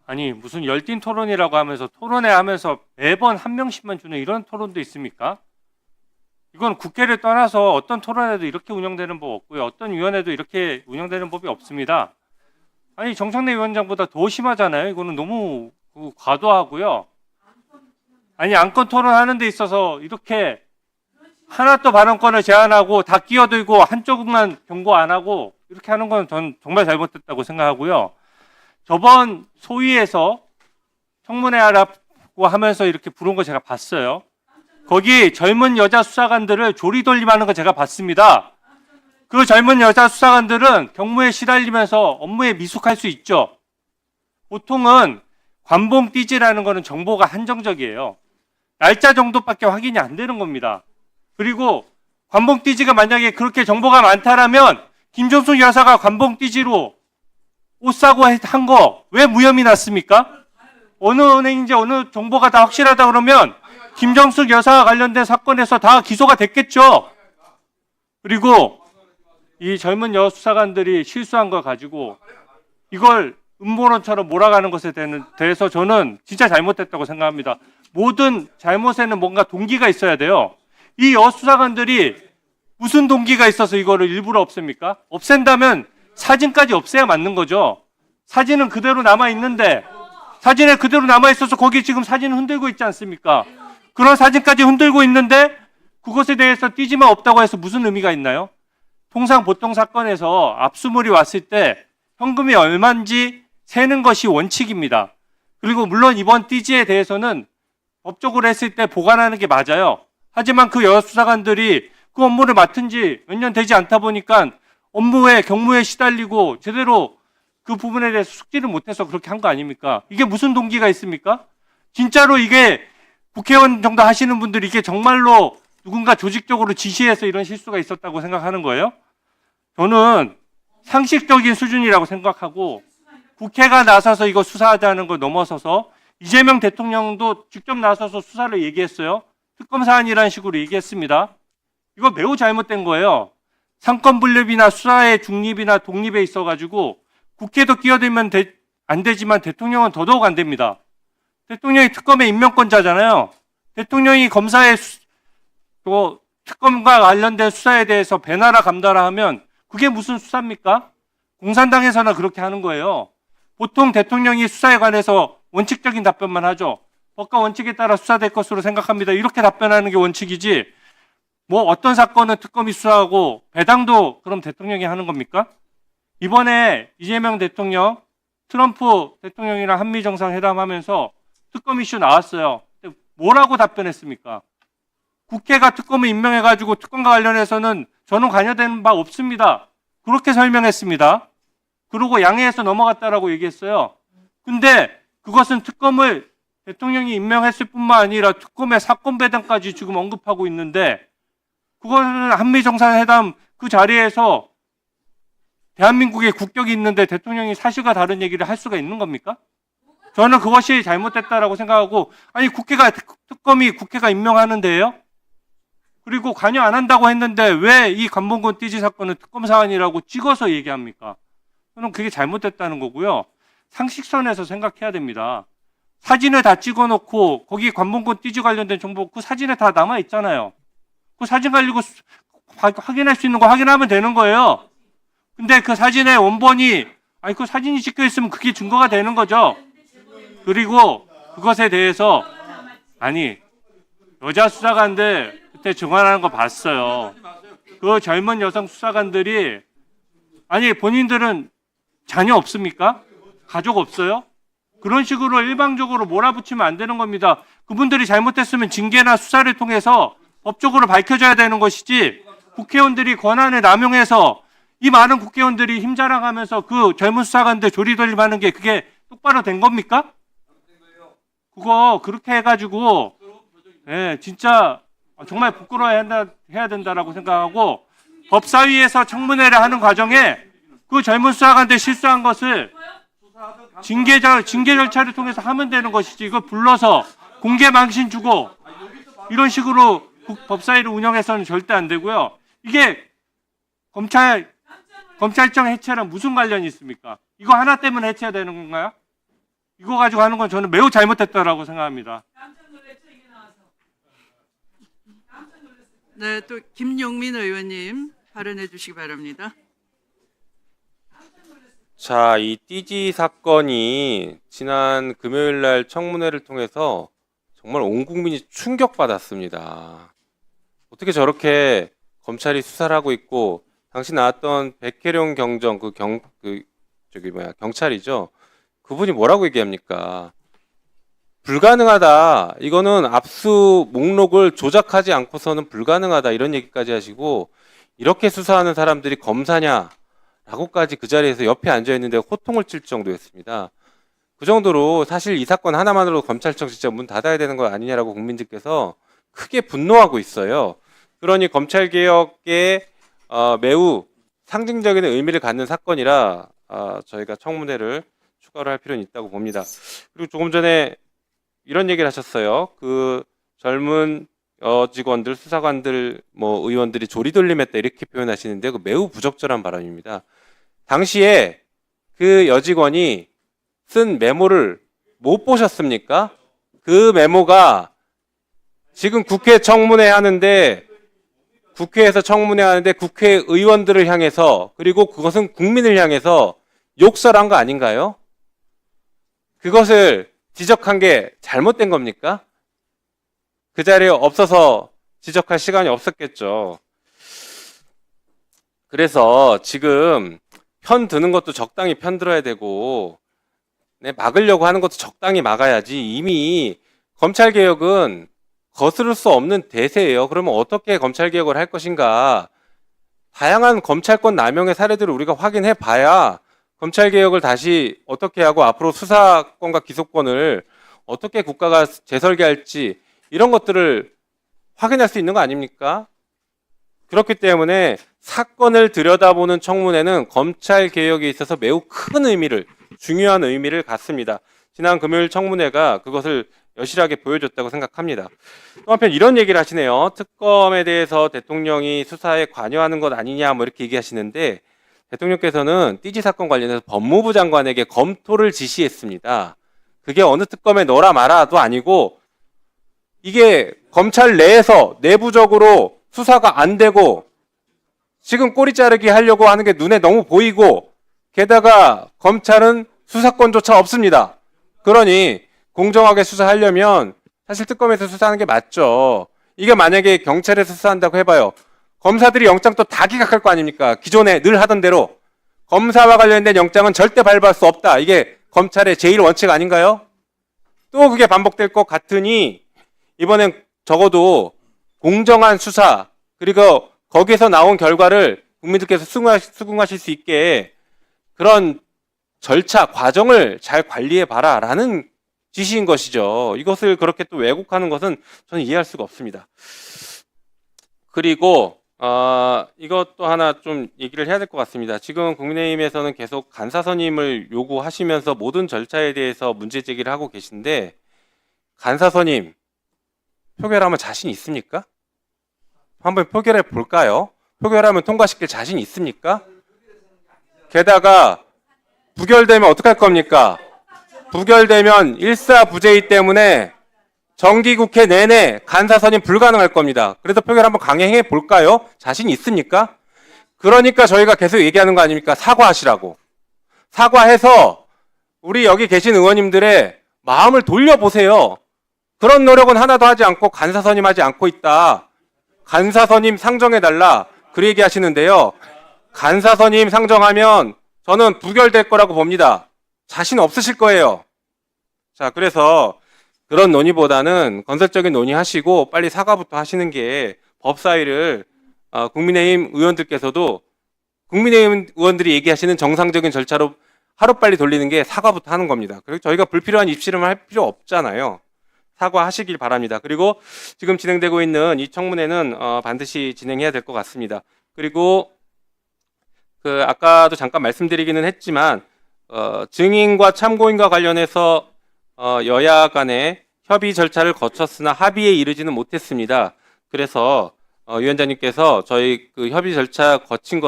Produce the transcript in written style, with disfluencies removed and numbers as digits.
아니 무슨 열띤 토론이라고 하면서 토론회 하면서 매번 한 명씩만 주는 이런 토론도 있습니까? 이건 국회를 떠나서 어떤 토론회도 이렇게 운영되는 법 없고요. 어떤 위원회도 이렇게 운영되는 법이 없습니다. 아니 정청래 위원장보다 더 심하잖아요. 이거는 너무 과도하고요. 아니 안건 토론하는 데 있어서 이렇게 하나 또 발언권을 제한하고 다 끼어들고 한쪽만 경고 안 하고 이렇게 하는 건 전 정말 잘못됐다고 생각하고요. 저번 소위에서 청문회 하라고 하면서 이렇게 부른 거 제가 봤어요. 거기 젊은 여자 수사관들을 조리돌림하는 거 제가 봤습니다. 그 젊은 여자 수사관들은 경무에 시달리면서 업무에 미숙할 수 있죠. 보통은 관봉띠지라는 거는 정보가 한정적이에요. 날짜 정도밖에 확인이 안 되는 겁니다. 그리고 관봉띠지가 만약에 그렇게 정보가 많다라면 김종숙 여사가 관봉띠지로 옷 사고 한 거 왜 무혐의 났습니까? 어느 은행인지 어느 정보가 다 확실하다 그러면 김정숙 여사와 관련된 사건에서 다 기소가 됐겠죠. 그리고 이 젊은 여수사관들이 실수한 걸 가지고 이걸 음모론처럼 몰아가는 것에 대해서 저는 진짜 잘못됐다고 생각합니다. 모든 잘못에는 뭔가 동기가 있어야 돼요. 이 여수사관들이 무슨 동기가 있어서 이거를 일부러 없앱니까? 없앤다면 사진까지 없애야 맞는 거죠. 사진은 그대로 남아있는데 사진에 그대로 남아있어서 거기 지금 사진을 흔들고 있지 않습니까? 그런 사진까지 흔들고 있는데 그것에 대해서 띠지만 없다고 해서 무슨 의미가 있나요? 통상 보통 사건에서 압수물이 왔을 때 현금이 얼마인지 세는 것이 원칙입니다. 그리고 물론 이번 띠지에 대해서는 법적으로 했을 때 보관하는 게 맞아요. 하지만 그 여수사관들이 그 업무를 맡은 지 몇 년 되지 않다 보니까 업무에 경무에 시달리고 제대로 그 부분에 대해서 숙지를 못해서 그렇게 한 거 아닙니까? 이게 무슨 동기가 있습니까? 진짜로 이게 국회의원 정도 하시는 분들이 이게 정말로 누군가 조직적으로 지시해서 이런 실수가 있었다고 생각하는 거예요? 저는 상식적인 수준이라고 생각하고 국회가 나서서 이거 수사하자는 걸 넘어서서 이재명 대통령도 직접 나서서 수사를 얘기했어요. 특검 사안이라는 식으로 얘기했습니다. 이거 매우 잘못된 거예요. 상권 분립이나 수사의 중립이나 독립에 있어가지고 국회도 끼어들면 안 되지만 대통령은 더더욱 안 됩니다. 대통령이 특검의 임명권자잖아요. 대통령이 검사의 또 특검과 관련된 수사에 대해서 배나라 감다라 하면 그게 무슨 수사입니까? 공산당에서나 그렇게 하는 거예요. 보통 대통령이 수사에 관해서 원칙적인 답변만 하죠. 법과 원칙에 따라 수사될 것으로 생각합니다. 이렇게 답변하는 게 원칙이지 뭐 어떤 사건은 특검이 수사하고 배당도 그럼 대통령이 하는 겁니까? 이번에 이재명 대통령, 트럼프 대통령이랑 한미정상회담 하면서 특검 이슈 나왔어요. 뭐라고 답변했습니까? 국회가 특검을 임명해가지고 특검과 관련해서는 저는 관여된 바 없습니다. 그렇게 설명했습니다. 그러고 양해해서 넘어갔다라고 얘기했어요. 근데 그것은 특검을 대통령이 임명했을 뿐만 아니라 특검의 사건 배당까지 지금 언급하고 있는데 그거는 한미정상회담 그 자리에서 대한민국의 국격이 있는데 대통령이 사실과 다른 얘기를 할 수가 있는 겁니까? 저는 그것이 잘못됐다라고 생각하고 아니 특검이 국회가 임명하는데요? 그리고 관여 안 한다고 했는데 왜 이 관봉권 띠지 사건은 특검 사안이라고 찍어서 얘기합니까? 저는 그게 잘못됐다는 거고요. 상식선에서 생각해야 됩니다. 사진을 다 찍어놓고 거기 관봉권 띠지 관련된 정보 그 사진에 다 남아 있잖아요. 그 사진 가지고 확인할 수 있는 거 확인하면 되는 거예요. 근데 그 사진의 원본이 아니 그 사진이 찍혀 있으면 그게 증거가 되는 거죠. 그리고 그것에 대해서 아니 여자 수사관들 그때 증언하는 거 봤어요. 그 젊은 여성 수사관들이 아니 본인들은 자녀 없습니까? 가족 없어요? 그런 식으로 일방적으로 몰아붙이면 안 되는 겁니다. 그분들이 잘못했으면 징계나 수사를 통해서 법적으로 밝혀져야 되는 것이지 국회의원들이 권한을 남용해서 이 많은 국회의원들이 힘자랑하면서 그 젊은 수사관들 조리돌림하는 게 그게 똑바로 된 겁니까? 그거 그렇게 해가지고 진짜 정말 부끄러워해야 된다라고 생각하고 법사위에서 청문회를 하는 과정에 그 젊은 수사관들 실수한 것을 징계 절차를 통해서 하면 되는 것이지 이거 불러서 공개 망신 주고 이런 식으로 법사위를 운영해서는 절대 안 되고요. 이게 검찰청 해체랑 무슨 관련이 있습니까? 이거 하나 때문에 해체해야 되는 건가요? 이거 가지고 하는 건 저는 매우 잘못됐다라고 생각합니다. 네, 또 김용민 의원님 발언해 주시기 바랍니다. 자, 이 띠지 사건이 지난 금요일 날 청문회를 통해서 정말 온 국민이 충격받았습니다. 어떻게 저렇게 검찰이 수사를 하고 있고, 당시 나왔던 백혜룡 경정 경찰이죠. 그분이 뭐라고 얘기합니까? 불가능하다. 이거는 압수 목록을 조작하지 않고서는 불가능하다. 이런 얘기까지 하시고, 이렇게 수사하는 사람들이 검사냐? 라고까지 그 자리에서 옆에 앉아 있는데 호통을 칠 정도였습니다. 그 정도로 사실 이 사건 하나만으로 검찰청 진짜 문 닫아야 되는 거 아니냐라고 국민들께서 크게 분노하고 있어요. 그러니 검찰개혁에 매우 상징적인 의미를 갖는 사건이라 저희가 청문회를 추가로 할 필요는 있다고 봅니다. 그리고 조금 전에 이런 얘기를 하셨어요. 그 젊은 직원들, 수사관들, 의원들이 조리돌림했다 이렇게 표현하시는데 그 매우 부적절한 발언입니다. 당시에 그 여직원이 쓴 메모를 못 보셨습니까? 그 메모가 지금 국회 청문회 하는데 국회에서 청문회 하는데 국회의원들을 향해서 그리고 그것은 국민을 향해서 욕설한 거 아닌가요? 그것을 지적한 게 잘못된 겁니까? 그 자리에 없어서 지적할 시간이 없었겠죠. 그래서 지금 편 드는 것도 적당히 편 들어야 되고 막으려고 하는 것도 적당히 막아야지. 이미 검찰개혁은 거스를 수 없는 대세예요. 그러면 어떻게 검찰개혁을 할 것인가. 다양한 검찰권 남용의 사례들을 우리가 확인해 봐야 검찰개혁을 다시 어떻게 하고 앞으로 수사권과 기소권을 어떻게 국가가 재설계할지 이런 것들을 확인할 수 있는 거 아닙니까? 그렇기 때문에 사건을 들여다보는 청문회는 검찰개혁에 있어서 매우 큰 의미를, 중요한 의미를 갖습니다. 지난 금요일 청문회가 그것을 여실하게 보여줬다고 생각합니다. 또 한편 이런 얘기를 하시네요. 특검에 대해서 대통령이 수사에 관여하는 것 아니냐 이렇게 얘기하시는데 대통령께서는 띠지 사건 관련해서 법무부 장관에게 검토를 지시했습니다. 그게 어느 특검에 넣어라 마라도 아니고 이게 검찰 내에서 내부적으로 수사가 안 되고 지금 꼬리 자르기 하려고 하는 게 눈에 너무 보이고 게다가 검찰은 수사권조차 없습니다. 그러니 공정하게 수사하려면 사실 특검에서 수사하는 게 맞죠. 이게 만약에 경찰에서 수사한다고 해봐요. 검사들이 영장 또 다 기각할 거 아닙니까? 기존에 늘 하던 대로 검사와 관련된 영장은 절대 발부할 수 없다. 이게 검찰의 제일 원칙 아닌가요? 또 그게 반복될 것 같으니 이번엔 적어도 공정한 수사 그리고 거기에서 나온 결과를 국민들께서 수긍하실 수 있게 그런 절차, 과정을 잘 관리해봐라 라는 지시인 것이죠. 이것을 그렇게 또 왜곡하는 것은 저는 이해할 수가 없습니다. 그리고 이것도 하나 좀 얘기를 해야 될 것 같습니다. 지금 국민의힘에서는 계속 간사 선임을 요구하시면서 모든 절차에 대해서 문제 제기를 하고 계신데 간사 선임 표결하면 자신 있습니까? 한번 표결해 볼까요? 표결하면 통과시킬 자신 있습니까? 게다가 부결되면 어떡할 겁니까? 부결되면 일사부재이기 때문에 정기국회 내내 간사 선임 불가능할 겁니다. 그래서 표결 한번 강행해 볼까요? 자신 있습니까? 그러니까 저희가 계속 얘기하는 거 아닙니까? 사과하시라고. 사과해서 우리 여기 계신 의원님들의 마음을 돌려보세요. 그런 노력은 하나도 하지 않고 간사 선임하지 않고 있다. 간사 선임 상정해달라. 그 얘기 하시는데요. 간사 선임 상정하면 저는 부결될 거라고 봅니다. 자신 없으실 거예요. 자, 그래서 그런 논의보다는 건설적인 논의하시고 빨리 사과부터 하시는 게 법사위를 국민의힘 의원들께서도 국민의힘 의원들이 얘기하시는 정상적인 절차로 하루빨리 돌리는 게 사과부터 하는 겁니다. 그리고 저희가 불필요한 입씨름을 할 필요 없잖아요. 사과하시길 바랍니다. 그리고 지금 진행되고 있는 이 청문회는 반드시 진행해야 될 것 같습니다. 그리고 아까도 잠깐 말씀드리기는 했지만 증인과 참고인과 관련해서 여야 간의 협의 절차를 거쳤으나 합의에 이르지는 못했습니다. 그래서 위원장님께서 저희 그 협의 절차 거친 것